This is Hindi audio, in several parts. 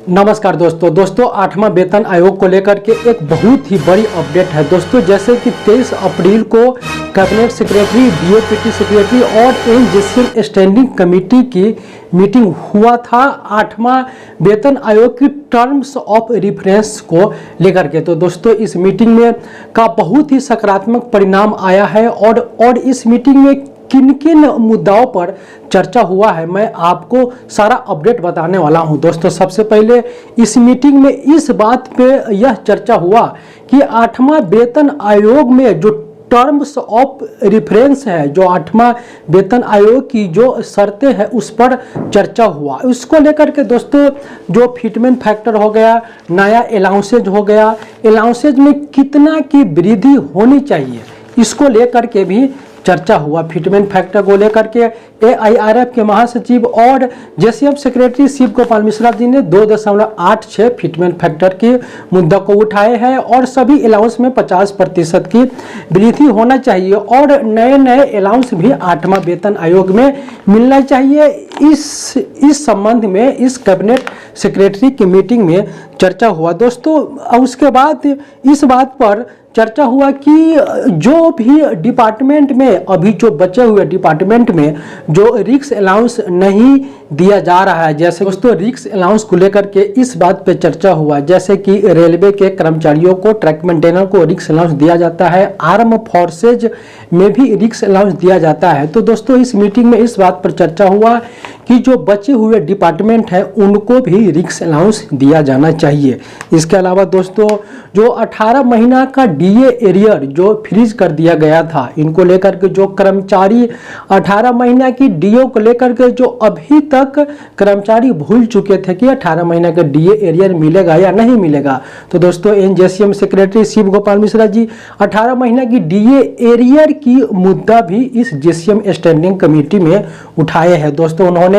नमस्कार दोस्तों 8वां वेतन आयोग को लेकर के एक बहुत ही बड़ी अपडेट है दोस्तों। जैसे कि 23 अप्रैल को कैबिनेट सेक्रेटरी, डीओपीटी सेक्रेटरी और एनजेसीएम स्टैंडिंग कमेटी की मीटिंग हुआ था 8वां वेतन आयोग की टर्म्स ऑफ रेफरेंस को लेकर के। तो दोस्तों इस मीटिंग में का बहुत ही सकारात्मक परिणाम आया है और इस मीटिंग में किन किन मुद्दाओं पर चर्चा हुआ है मैं आपको सारा अपडेट बताने वाला हूं दोस्तों। सबसे पहले इस मीटिंग में इस बात पे यह चर्चा हुआ कि 8वां वेतन आयोग में जो टर्म्स ऑफ रेफरेंस है, जो 8वां वेतन आयोग की जो शर्तें हैं उस पर चर्चा हुआ। उसको लेकर के दोस्तों जो फिटमेंट फैक्टर हो गया, नया अलाउंसेज हो गया, अलाउंसेज में कितना की वृद्धि होनी चाहिए, इसको लेकर के भी चर्चा हुआ। फिटमेंट फैक्टर को लेकर के एआईआरएफ के महासचिव और जेसीएम सेक्रेटरी शिव गोपाल मिश्रा जी ने 2.86 फिटमेंट फैक्टर के मुद्दा को उठाए हैं और सभी अलाउंस में 50% की वृद्धि होना चाहिए और नए अलाउंस भी 8वां वेतन आयोग में मिलना चाहिए। इस संबंध में इस कैबिनेट सेक्रेटरी की मीटिंग में चर्चा हुआ दोस्तों। उसके बाद इस बात पर चर्चा हुआ कि जो भी डिपार्टमेंट में अभी जो बचे हुए डिपार्टमेंट में जो रिक्स अलाउंस नहीं दिया जा रहा है, जैसे दोस्तों रिक्स अलाउंस को लेकर के इस बात पे चर्चा हुआ, जैसे कि रेलवे के कर्मचारियों को, ट्रैक मेंटेनर को रिक्स अलाउंस दिया जाता है, आर्म फोर्सेज में भी रिक्स अलाउंस दिया जाता है। तो दोस्तों इस मीटिंग में इस बात पर चर्चा हुआ कि जो बचे हुए डिपार्टमेंट हैं उनको भी रिक्स अलाउंस दिया जाना चाहिए। इसके अलावा दोस्तों जो 18 महीना का डीए एरियर जो फ्रीज कर दिया गया था, इनको लेकर के जो कर्मचारी 18 महीना की डीओ को लेकर के जो अभी तक कर्मचारी भूल चुके थे कि 18 महीना का डीए एरियर मिलेगा या नहीं मिलेगा, तो दोस्तों एनजेसीएम सेक्रेटरी शिव गोपाल मिश्रा जी 18 महीना की डीए एरियर की मुद्दा भी इस जेसीएम स्टैंडिंग कमेटी में उठाए हैं दोस्तों। उन्होंने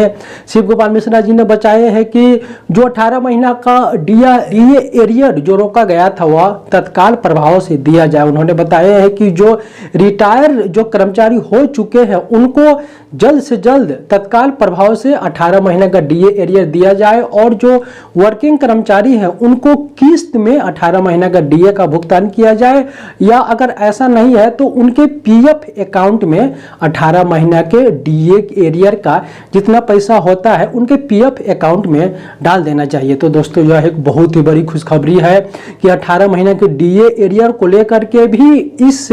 शिव गोपाल मिश्रा जी ने बताए हैं कि जो 18 महीना का डीए एरियर जो रोका गया था वह तत्काल प्रभाव से दिया जाए। उन्होंने बताया है कि जो रिटायर जो कर्मचारी हो चुके हैं उनको जल्द से जल्द तत्काल प्रभाव से 18 महीने का डीए एरियर दिया जाए और जो वर्किंग कर्मचारी हैं उनको किस्त में 18 महीने का डीए का भुगतान किया जाए, या अगर ऐसा नहीं है तो उनके पीएफ अकाउंट में 18 महीना के डीए एरियर का जितना पैसा होता है उनके पीएफ अकाउंट में डाल देना चाहिए। तो दोस्तों यह एक बहुत ही बड़ी खुशखबरी है कि 18 महीने के डीए एरियर को लेकर के भी इस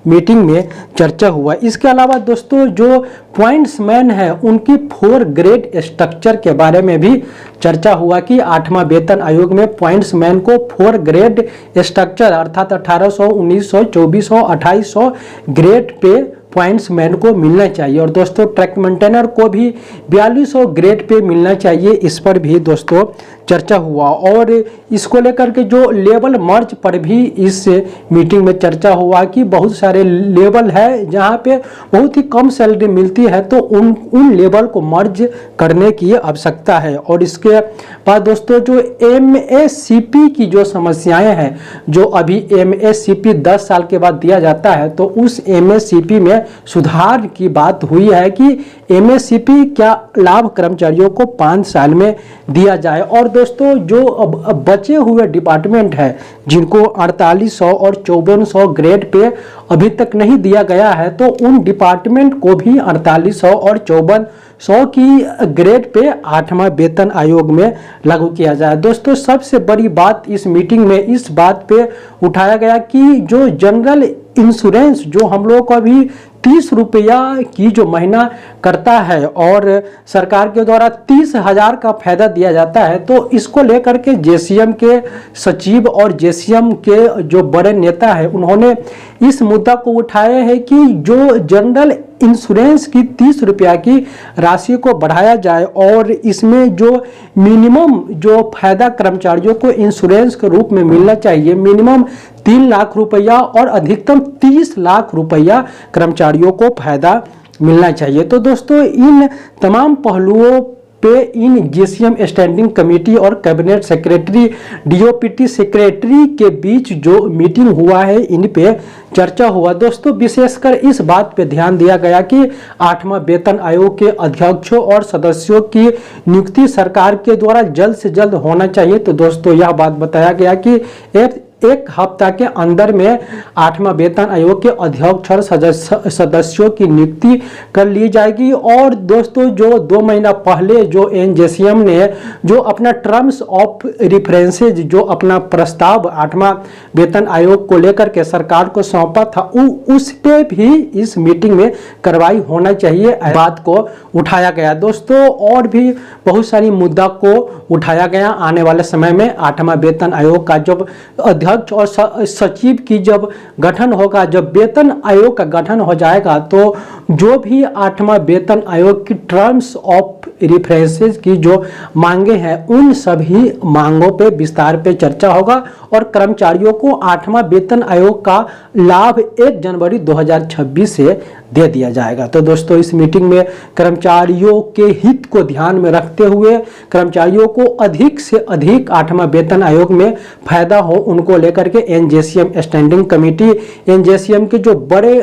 मीटिंग में चर्चा हुआ। इसके अलावा दोस्तों जो पॉइंट्समैन है उनकी 4 ग्रेड स्ट्रक्चर के बारे में भी चर्चा हुआ कि 8वां वेतन आयोग में पॉइंट्समैन को 4 ग्रेड स्ट्रक्चर अर्थात 1800, 1900, 2400, 2800 ग्रेड पे पॉइंट्समैन को मिलना चाहिए और दोस्तों ट्रैक मेंटेनर को भी 4200 ग्रेड पे मिलना चाहिए। इस पर भी दोस्तों चर्चा हुआ और इसको लेकर के जो लेवल मर्ज पर भी इस मीटिंग में चर्चा हुआ कि बहुत सारे लेवल है जहां पे बहुत ही कम सैलरी मिलती है, तो उन लेवल को मर्ज करने की आवश्यकता है। और इसके बाद दोस्तों जो एमएससीपी की जो समस्याएं हैं, जो अभी एमएससीपी 10 साल के बाद दिया जाता है, तो उस एमएससीपी में सुधार की बात हुई है कि एमएससीपी क्या लाभ कर्मचारियों को 5 साल में दिया जाए। और दोस्तों जो बचे हुए डिपार्टमेंट है जिनको 4800 और 5400 ग्रेड पे अभी तक नहीं दिया गया है, तो उन डिपार्टमेंट को भी 4800 और 5400 की ग्रेड पे 8वां वेतन आयोग में लागू किया जाए। दोस्तों सबसे बड़ी बात इस मीटिंग में इस बात पे उठाया गया कि जो जनरल इंश्योरेंस जो हम लोग को अभी 30 रुपया की जो महीना करता है और सरकार के द्वारा 30,000 का फायदा दिया जाता है, तो इसको लेकर के जेसीएम के सचिव और जेसीएम के जो बड़े नेता है उन्होंने इस मुद्दा को उठाया है कि जो जनरल इंश्योरेंस की 30 रुपया की राशि को बढ़ाया जाए और इसमें जो मिनिमम जो फायदा कर्मचारियों को इंश्योरेंस के रूप में मिलना चाहिए, मिनिमम 3 लाख रुपया और अधिकतम 30 लाख रुपया कर्मचारियों को फायदा मिलना चाहिए। तो दोस्तों इन तमाम पहलुओं पे इन जीसीएम स्टैंडिंग कमेटी और कैबिनेट सेक्रेटरी डीओपीटी सेक्रेटरी के बीच जो मीटिंग हुआ है इन पे चर्चा हुआ। दोस्तों विशेषकर इस बात पे ध्यान दिया गया कि 8वां वेतन आयोग के अध्यक्षों और सदस्यों की नियुक्ति सरकार के द्वारा जल्द से जल्द होना चाहिए। तो दोस्तों यह बात बताया गया कि एक हफ्ता के अंदर में 8वां वेतन आयोग के अध्यक्ष और सदस्यों की नियुक्ति कर ली जाएगी। और दोस्तों जो 2 महीना पहले जो एनजेसीएम ने जो अपना टर्म्स ऑफ रेफरेंसेज जो अपना प्रस्ताव 8वां वेतन आयोग को लेकर के सरकार को सौंपा था उस पे भी इस मीटिंग में कार्रवाई होना चाहिए, बात को उठाया गया। दोस्तों और भी बहुत सारी मुद्दा को उठाया गया। आने वाले समय में 8वां वेतन आयोग का जब अध्यक्ष और सचिव की जब गठन होगा, जब वेतन आयोग का गठन हो जाएगा, तो जो भी 8वां वेतन आयोग की टर्म्स ऑफ रेफरेंसेस की जो मांगे हैं उन सभी मांगों पे विस्तार पे चर्चा होगा और कर्मचारियों को 8वां वेतन आयोग का लाभ 1 जनवरी 2026 से दे दिया जाएगा। तो दोस्तों इस मीटिंग में कर्मचारियों के हित को ध्यान में रखते हुए कर्मचारियों को अधिक से अधिक 8वां वेतन आयोग में फायदा हो उनको लेकर के एनजेसीएम स्टैंडिंग कमेटी, एनजेसीएम के जो बड़े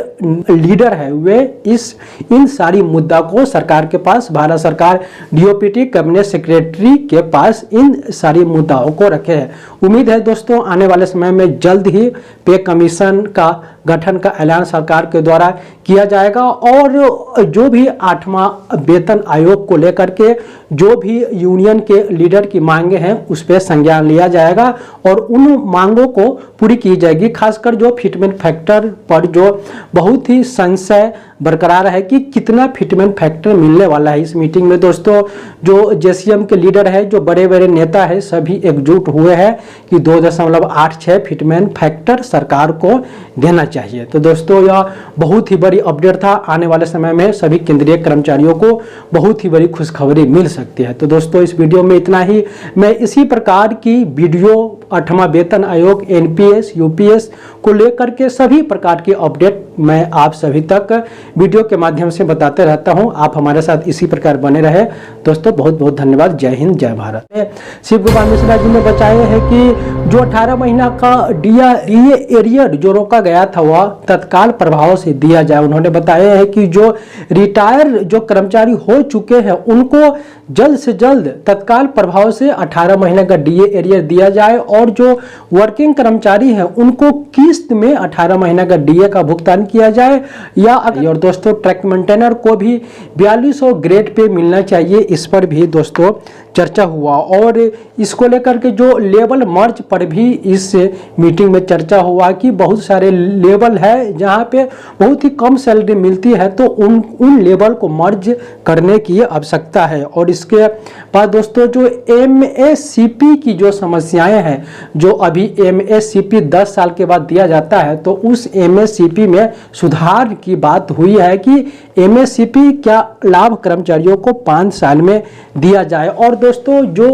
लीडर है वे इन सारी मुद्दा को सरकार के पास, भारत सरकार डीओपीटी कैबिनेट सेक्रेटरी के पास इन सारी मुद्दाओं को रखे हैं। उम्मीद है दोस्तों आने वाले समय में जल्द ही पे कमीशन का गठन का ऐलान सरकार के द्वारा किया जाएगा और जो भी 8वां वेतन आयोग को लेकर के जो भी यूनियन के लीडर की मांगे हैं उस पर संज्ञान लिया जाएगा और उन मांगों को पूरी की जाएगी। खासकर जो फिटमेंट फैक्टर पर जो बहुत ही संशय बरकरार है कि कितना फिटमेंट फैक्टर मिलने वाला है। इस मीटिंग में दोस्तों जो जेसीएम के लीडर है, जो बड़े बड़े नेता है, सभी एकजुट हुए हैं कि 2.86 फिटमेंट फैक्टर सरकार को देना चाहिए। तो दोस्तों यह बहुत ही बड़ी अपडेट था। आने वाले समय में सभी केंद्रीय कर्मचारियों को बहुत ही बड़ी खुशखबरी मिल सकती है। तो दोस्तों इस वीडियो में इतना ही। मैं इसी प्रकार की वीडियो 8वां वेतन आयोग, एनपीएस, यूपीएस को लेकर के सभी प्रकार की अपडेट मैं आप सभी तक वीडियो के माध्यम से बताते रहता हूं। आप हमारे साथ इसी प्रकार बने रहे। दोस्तों बहुत बहुत धन्यवाद। जय हिंद, जय भारत। शिव गोपाल मिश्रा जी ने बताया है कि जो 18 महीना का डीए एरियर जो रोका गया था वह तत्काल प्रभाव से दिया जाए। उन्होंने बताया है कि जो रिटायर जो कर्मचारी हो चुके हैं उनको जल्द से जल्द तत्काल प्रभाव से 18 महीने का डीए एरियर दिया जाए और जो वर्किंग कर्मचारी हैं उनको किस्त में 18 महीने का डीए का भुगतान किया जाए। या और दोस्तों ट्रक मेंटेनर को भी 4200 ग्रेड पे मिलना चाहिए, इस पर भी दोस्तों चर्चा हुआ। और इसको लेकर के जो लेवल मर्ज पर भी इस मीटिंग में चर्चा हुआ कि बहुत सारे लेवल है जहां पे बहुत ही कम सैलरी मिलती है, तो उन लेवल को मर्ज करने की आवश्यकता है। और इसके बाद दोस्तों जो एमएससीपी की जो समस्याएं हैं, जो अभी एमएससीपी 10 साल के बाद दिया जाता है, तो उस एमएससीपी में सुधार की बात हुई है कि एमएससीपी क्या लाभ कर्मचारियों को 5 साल में दिया जाए। और दोस्तों जो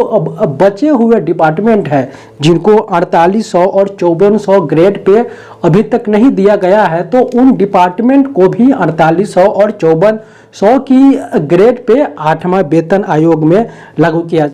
बचे हुए डिपार्टमेंट है जिनको 4800 और 5400 ग्रेड पे अभी तक नहीं दिया गया है, तो उन डिपार्टमेंट को भी 4800 और 5400 की ग्रेड पे 8वां वेतन आयोग में लागू किया